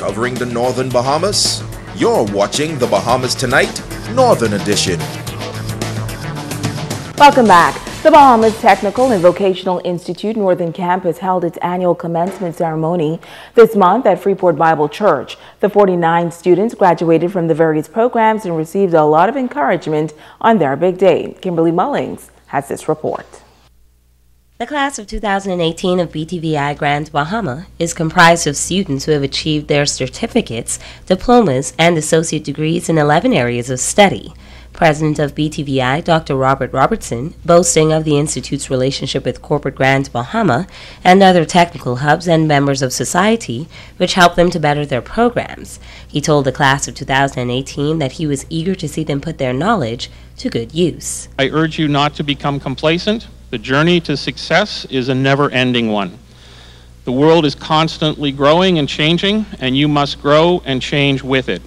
covering the Northern Bahamas. You're watching the Bahamas Tonight, Northern Edition. Welcome back. The Bahamas Technical and Vocational Institute Northern Campus held its annual commencement ceremony this month at Freeport Bible Church. The 49 students graduated from the various programs and received a lot of encouragement on their big day. Kimberly Mullings has this report. The class of 2018 of BTVI Grand Bahama is comprised of students who have achieved their certificates, diplomas, and associate degrees in 11 areas of study. President of BTVI, Dr. Robert Robertson, boasting of the Institute's relationship with corporate Grand Bahama and other technical hubs and members of society, which help them to better their programs. He told the class of 2018 that he was eager to see them put their knowledge to good use. I urge you not to become complacent. The journey to success is a never-ending one. The world is constantly growing and changing, and you must grow and change with it.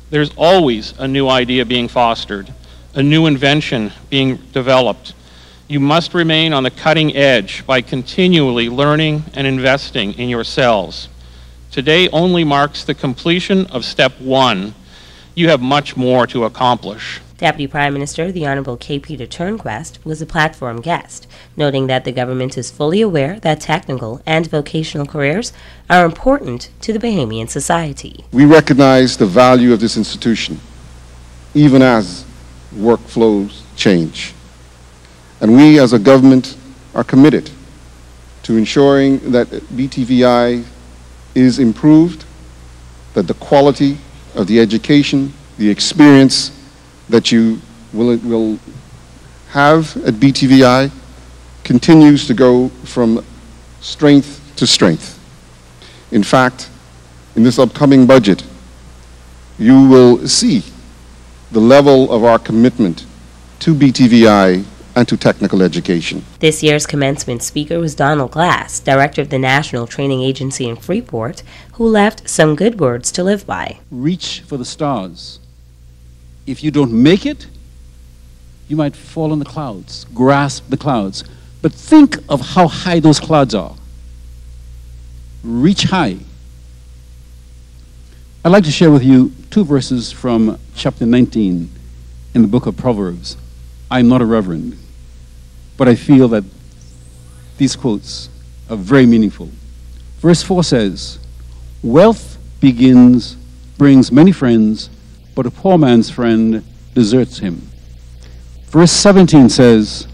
There's always a new idea being fostered, a new invention being developed. You must remain on the cutting edge by continually learning and investing in yourselves. Today only marks the completion of step one. You have much more to accomplish. Deputy Prime Minister, the Honorable K. Peter Turnquest, was a platform guest, noting that the government is fully aware that technical and vocational careers are important to the Bahamian society. We recognize the value of this institution, even as workflows change. And we as a government are committed to ensuring that BTVI is improved, that the quality of the education, the experience that you will have at BTVI continues to go from strength to strength. In fact, in this upcoming budget, you will see the level of our commitment to BTVI and to technical education. This year's commencement speaker was Donald Glass, director of the National Training Agency in Freeport, who left some good words to live by. Reach for the stars. If you don't make it, you might fall in the clouds, grasp the clouds. But think of how high those clouds are. Reach high. I'd like to share with you two verses from chapter 19 in the book of Proverbs. I'm not a reverend, but I feel that these quotes are very meaningful. Verse 4 says, "Wealth brings many friends, but a poor man's friend deserts him." Verse 17 says,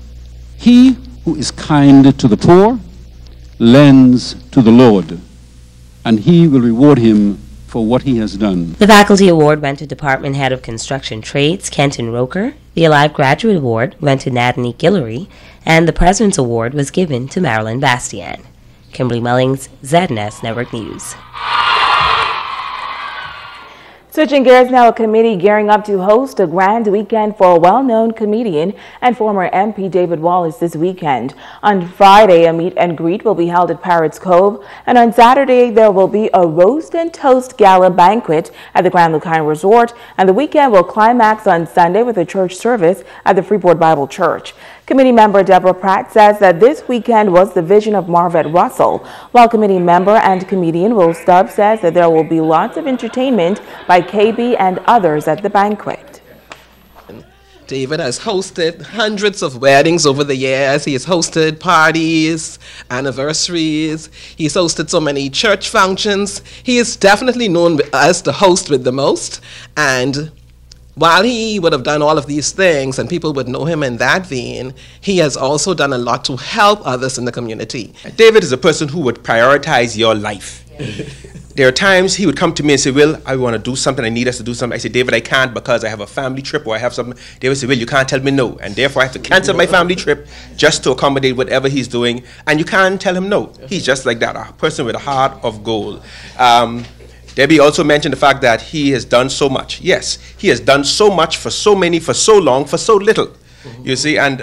"He who is kind to the poor lends to the Lord, and he will reward him for what he has done." The Faculty Award went to Department Head of Construction Trades, Kenton Roker. The Alive Graduate Award went to Nadine Guillory, and the President's Award was given to Marilyn Bastian. Kimberly Mullings, ZNS Network News. Switching gears now, a committee gearing up to host a grand weekend for a well-known comedian and former MP David Wallace this weekend. On Friday, a meet and greet will be held at Parrots Cove, and on Saturday there will be a roast and toast gala banquet at the Grand Lucine Resort, and the weekend will climax on Sunday with a church service at the Freeport Bible Church. Committee member Deborah Pratt says that this weekend was the vision of Marvette Russell, while committee member and comedian Will Stubbs says that there will be lots of entertainment by KB and others at the banquet. David has hosted hundreds of weddings over the years. He has hosted parties, anniversaries. He's hosted so many church functions. He is definitely known as the host with the most. And while he would have done all of these things and people would know him in that vein, he has also done a lot to help others in the community. David is a person who would prioritize your life. There are times he would come to me and say, "Will, I want to do something. I need us to do something." I say, "David, I can't because I have a family trip or I have something." David said, "Will, you can't tell me no." And therefore I have to cancel my family trip just to accommodate whatever he's doing. And you can't tell him no. He's just like that, a person with a heart of gold. Debbie also mentioned the fact that he has done so much. Yes, he has done so much for so many, for so long, for so little. You see, and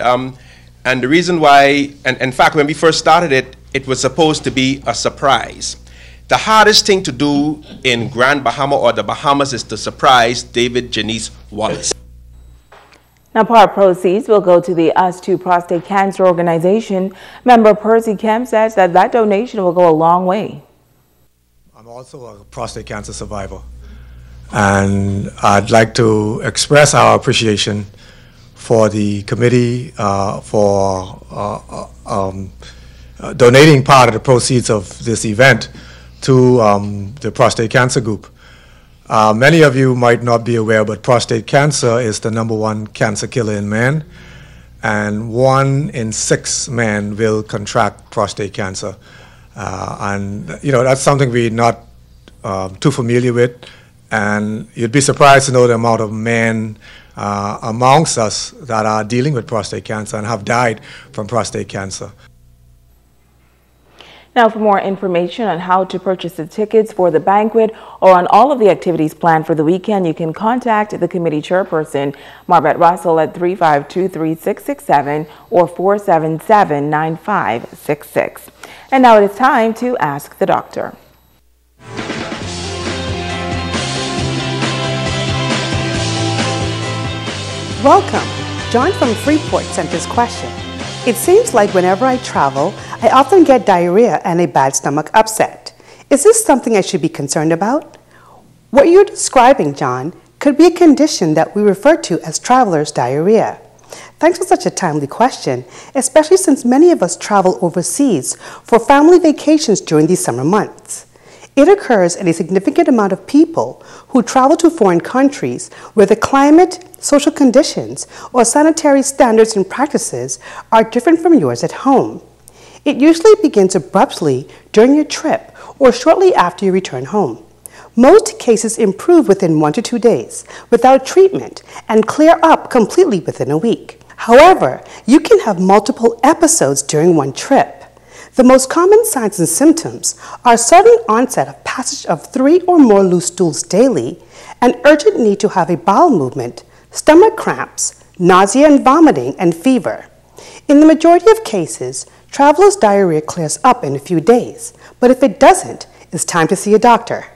the reason why, and in fact, when we first started it, it was supposed to be a surprise. The hardest thing to do in Grand Bahama or the Bahamas is to surprise David Janice Wallace. Now, part proceeds will go to the Us Too Prostate Cancer Organization. Member Percy Kemp says that donation will go a long way. I'm also a prostate cancer survivor, and I'd like to express our appreciation for the committee for donating part of the proceeds of this event to the prostate cancer group. Many of you might not be aware, but prostate cancer is the #1 cancer killer in men, and 1 in 6 men will contract prostate cancer. And that's something we're not too familiar with, and you'd be surprised to know the amount of men amongst us that are dealing with prostate cancer and have died from prostate cancer. Now, for more information on how to purchase the tickets for the banquet or on all of the activities planned for the weekend, you can contact the committee chairperson, Marbette Russell, at 352-3667 or 477-9566. And now it is time to Ask the Doctor. Welcome. John from Freeport sent this question. It seems like whenever I travel, I often get diarrhea and a bad stomach upset. Is this something I should be concerned about? What you're describing, John, could be a condition that we refer to as traveler's diarrhea. Thanks for such a timely question, especially since many of us travel overseas for family vacations during these summer months. It occurs in a significant amount of people who travel to foreign countries where the climate, social conditions, or sanitary standards and practices are different from yours at home. It usually begins abruptly during your trip or shortly after you return home. Most cases improve within 1 to 2 days without treatment and clear up completely within a week. However, you can have multiple episodes during one trip. The most common signs and symptoms are sudden onset of passage of 3 or more loose stools daily, an urgent need to have a bowel movement, stomach cramps, nausea and vomiting, and fever. In the majority of cases, traveler's diarrhea clears up in a few days, but if it doesn't, it's time to see a doctor.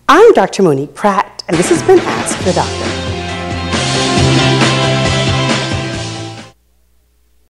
I'm Dr. Monique Pratt, and this has been Ask the Doctor.